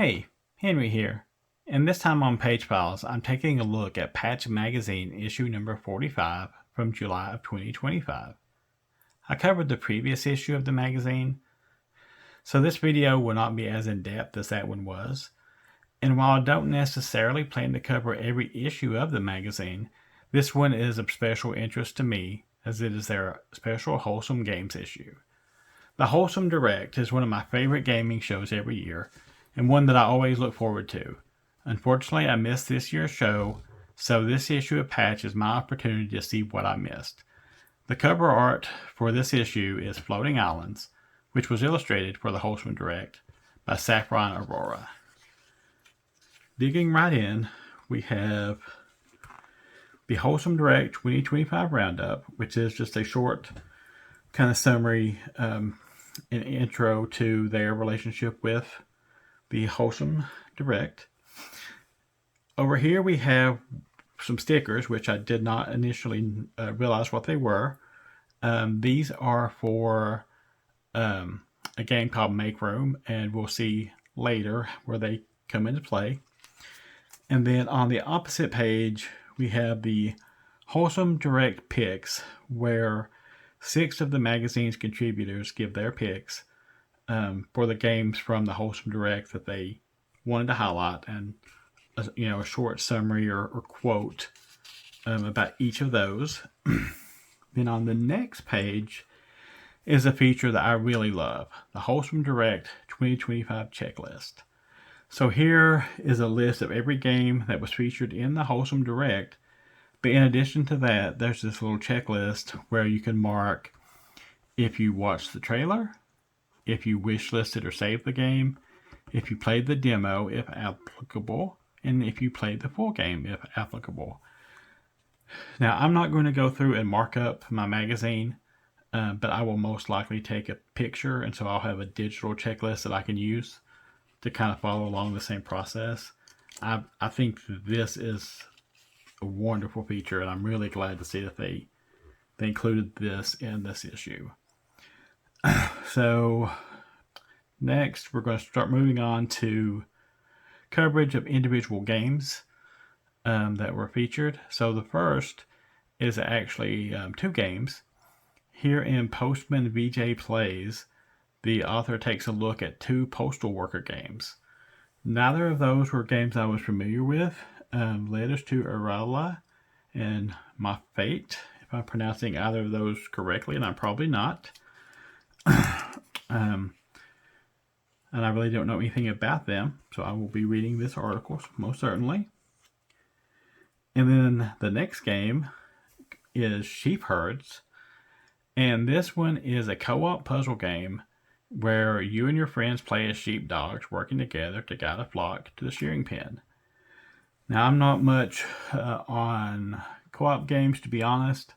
Hey, Henry here. And this time on Page Files, I'm taking a look at Patch Magazine issue number 45 from July of 2025. I covered the previous issue of the magazine, so this video will not be as in-depth as that one was. And while I don't necessarily plan to cover every issue of the magazine, this one is of special interest to me as it is their Special Wholesome Games issue. The Wholesome Direct is one of my favorite gaming shows every year, and one that I always look forward to. Unfortunately, I missed this year's show, so this issue of Patch is my opportunity to see what I missed. The cover art for this issue is Floating Islands, which was illustrated for the Wholesome Direct by Saffron Aurora. Digging right in, we have the Wholesome Direct 2025 Roundup, which is just a short kind of summary and intro to their relationship with the Wholesome Direct. Over here we have some stickers, which I did not initially realize what they were. These are for a game called Make Room, and we'll see later where they come into play. And then on the opposite page, we have the Wholesome Direct picks, where 6 of the magazine's contributors give their picks for the games from the Wholesome Direct that they wanted to highlight, and a short summary or quote about each of those. Then on the next page is a feature that I really love, the Wholesome Direct 2025 checklist. So here is a list of every game that was featured in the Wholesome Direct, but in addition to that, there's this little checklist where you can mark if you watched the trailer, if you wishlisted or saved the game, if you played the demo, if applicable, and if you played the full game, if applicable. Now, I'm not going to go through and mark up my magazine, but I will most likely take a picture, and so I'll have a digital checklist that I can use to kind of follow along the same process. I think this is a wonderful feature, and I'm really glad to see that they included this in this issue. So next, we're going to start moving on to coverage of individual games that were featured. So the first is actually 2 games. Here in Postman VJ Plays, the author takes a look at 2 postal worker games. Neither of those were games I was familiar with. Letters to Arala and My Fate, if I'm pronouncing either of those correctly, and I'm probably not. And I really don't know anything about them, so I will be reading this article most certainly. And then the next game is Sheep Herds, and this one is a co-op puzzle game where you and your friends play as sheepdogs working together to guide a flock to the shearing pen. Now, I'm not much on co-op games, to be honest.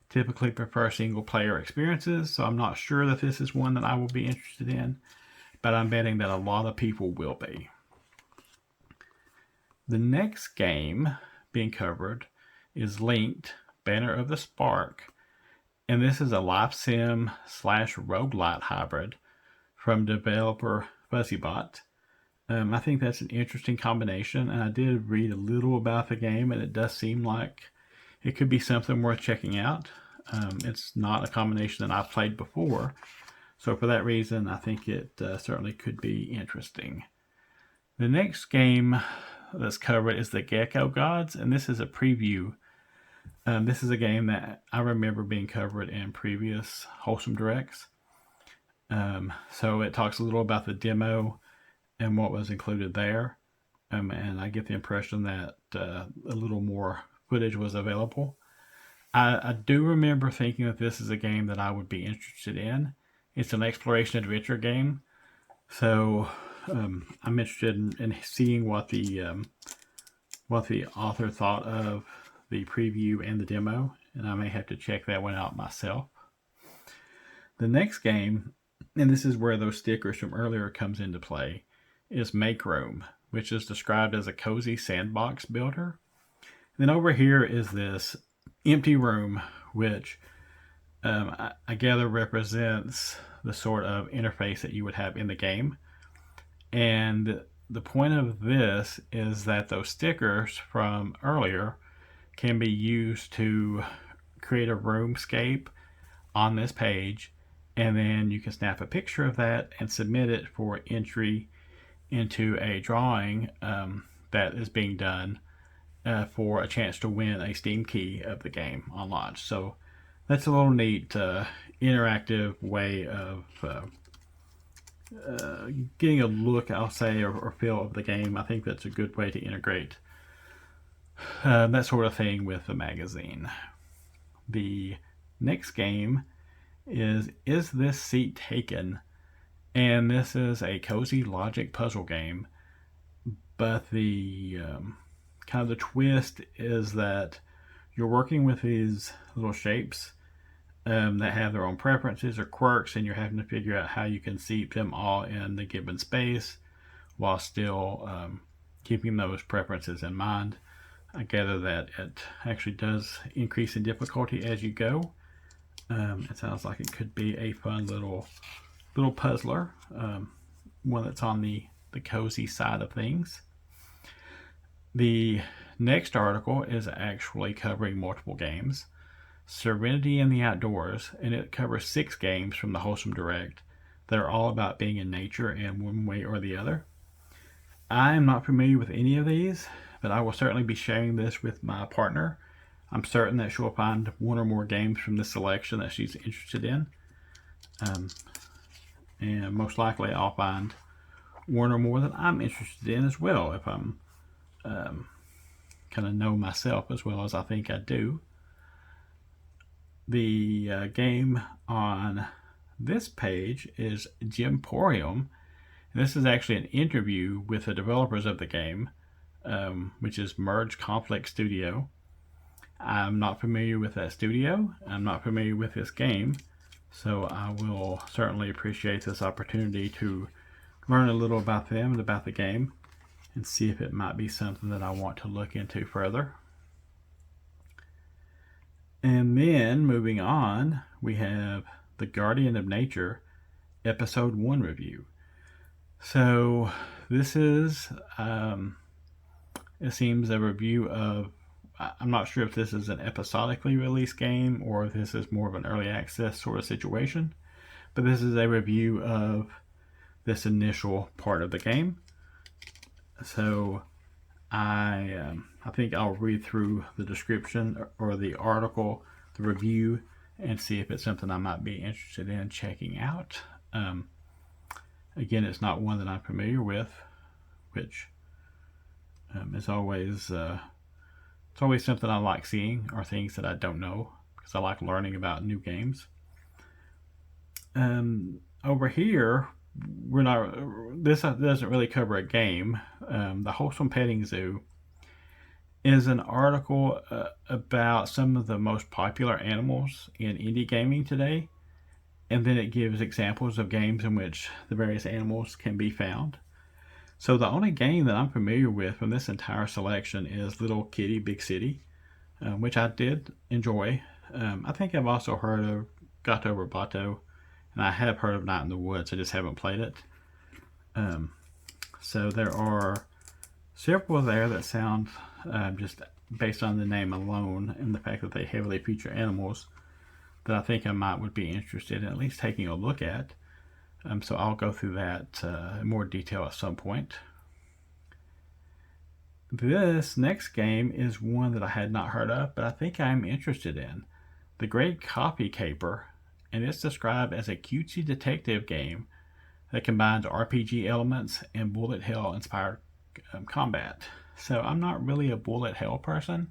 Typically prefer single player experiences, so I'm not sure that this is one that I will be interested in, but I'm betting that a lot of people will be. The next game being covered is Linked, Banner of the Spark, and this is a life sim / roguelite hybrid from developer FuzzyBot. I think that's an interesting combination, and I did read a little about the game, and it does seem like it could be something worth checking out. It's not a combination that I've played before, so for that reason, I think it certainly could be interesting. The next game that's covered is the Gecko Gods, and this is a preview. This is a game that I remember being covered in previous Wholesome Directs. So it talks a little about the demo and what was included there. And I get the impression that a little more footage was available. I do remember thinking that this is a game that I would be interested in. It's an exploration adventure game. So I'm interested in seeing what the author thought of the preview and the demo, and I may have to check that one out myself. The next game, and this is where those stickers from earlier comes into play, is Make Room, which is described as a cozy sandbox builder. And then over here is this empty room, which I gather represents the sort of interface that you would have in the game. And the point of this is that those stickers from earlier can be used to create a roomscape on this page, and then you can snap a picture of that and submit it for entry into a drawing that is being done for a chance to win a Steam key of the game on launch. So that's a little neat interactive way of getting a look, I'll say, or feel of the game. I think that's a good way to integrate that sort of thing with the magazine. The next game is This Seat Taken? And this is a cozy logic puzzle game, but the kind of the twist is that you're working with these little shapes that have their own preferences or quirks, and you're having to figure out how you can seat them all in the given space while still keeping those preferences in mind. I gather that it actually does increase in difficulty as you go. It sounds like it could be a fun little puzzler, one that's on the cozy side of things. The next article is actually covering multiple games. Serenity in the Outdoors, and it covers 6 games from the Wholesome Direct that are all about being in nature in one way or the other. I am not familiar with any of these, but I will certainly be sharing this with my partner. I'm certain that she'll find one or more games from this selection that she's interested in. And most likely I'll find one or more that I'm interested in as well, if I'm kind of know myself as well as I think I do. The game on this page is Gymporium. This is actually an interview with the developers of the game, which is Merge Conflict Studio. I'm not familiar with that studio. I'm not familiar with this game, so I will certainly appreciate this opportunity to learn a little about them and about the game and see if it might be something that I want to look into further. And then moving on, we have The Guardian of Nature Episode 1 review. So this is, it seems, a review of, I'm not sure if this is an episodically released game or if this is more of an early access sort of situation, but this is a review of this initial part of the game. So I think I'll read through the description or the article, the review, and see if it's something I might be interested in checking out. Again, it's not one that I'm familiar with, which is always it's always something I like seeing, or things that I don't know, because I like learning about new games. Over here, this doesn't really cover a game. The Wholesome Petting Zoo is an article about some of the most popular animals in indie gaming today, and then it gives examples of games in which the various animals can be found. So the only game that I'm familiar with from this entire selection is Little Kitty Big City, which I did enjoy. I think I've also heard of Gato Roboto, and I have heard of Night in the Woods. I just haven't played it. So there are several there that sound, just based on the name alone and the fact that they heavily feature animals, that I think I would be interested in at least taking a look at. So I'll go through that in more detail at some point. This next game is one that I had not heard of, but I think I'm interested in. The Great Coffee Caper, and it's described as a cutesy detective game that combines RPG elements and bullet hell inspired combat. So I'm not really a bullet hell person,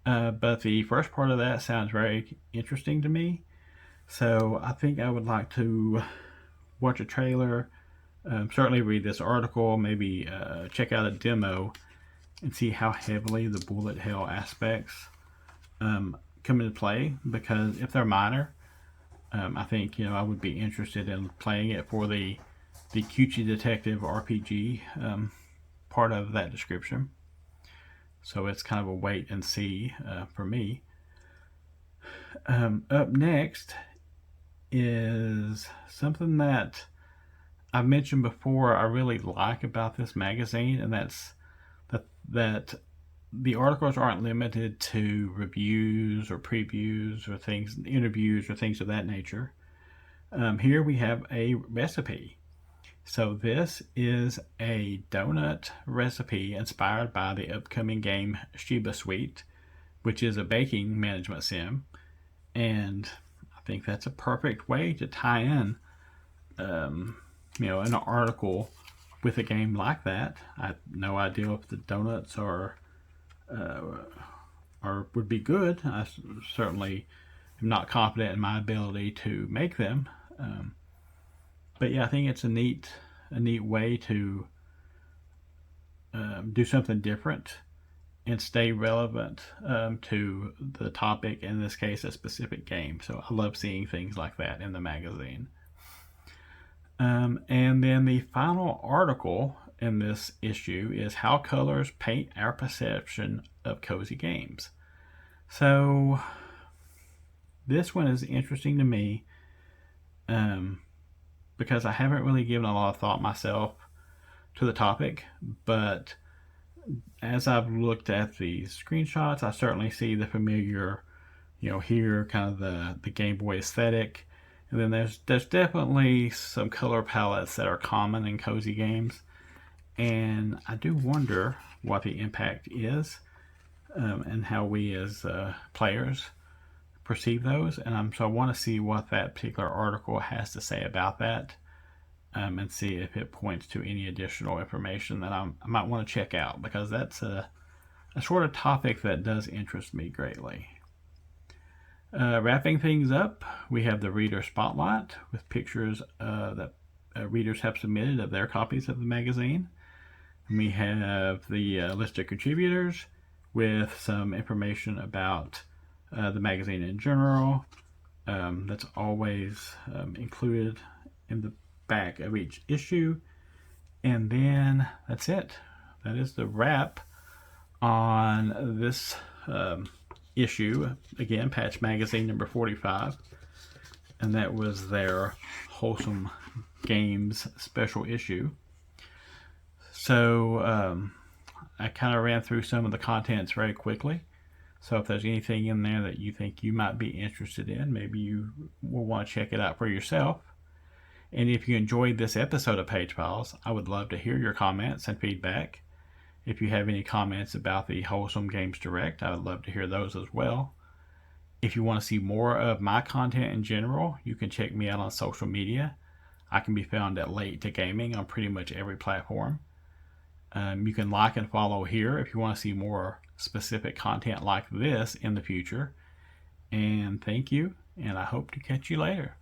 but the first part of that sounds very interesting to me. So I think I would like to watch a trailer, certainly read this article, maybe check out a demo and see how heavily the bullet hell aspects come into play, because if they're minor, I think I would be interested in playing it for the cutesy detective RPG part of that description. So it's kind of a wait and see for me. Up next is something that I've mentioned before I really like about this magazine, and that's that the articles aren't limited to reviews or previews or things, interviews or things of that nature. Here we have a recipe. So this is a donut recipe inspired by the upcoming game Shiba Sweet, which is a baking management sim. And I think that's a perfect way to tie in, an article with a game like that. I have no idea if the donuts would be good. I certainly am not confident in my ability to make them. But yeah, I think it's a neat way to do something different and stay relevant to the topic, in this case, a specific game. So I love seeing things like that in the magazine. And then the final article in this issue is How Colors Paint Our Perception of Cozy Games. So this one is interesting to me because I haven't really given a lot of thought myself to the topic, but as I've looked at the screenshots, I certainly see the familiar, here kind of the Game Boy aesthetic. And then there's definitely some color palettes that are common in cozy games. And I do wonder what the impact is and how we as players perceive those. And so I want to see what that particular article has to say about that and see if it points to any additional information that I might want to check out, because that's a sort of topic that does interest me greatly. Wrapping things up, we have the Reader Spotlight with pictures that readers have submitted of their copies of the magazine. And we have the list of contributors with some information about the magazine in general. That's always included in the back of each issue. And then that's it. That is the wrap on this issue. Again, Patch Magazine number 45. And that was their Wholesome Games special issue. So I kind of ran through some of the contents very quickly. So if there's anything in there that you think you might be interested in, maybe you will want to check it out for yourself. And if you enjoyed this episode of Page Files, I would love to hear your comments and feedback. If you have any comments about the Wholesome Games Direct, I would love to hear those as well. If you want to see more of my content in general, you can check me out on social media. I can be found at Late to Gaming on pretty much every platform. You can like and follow here if you want to see more specific content like this in the future. And thank you, and I hope to catch you later.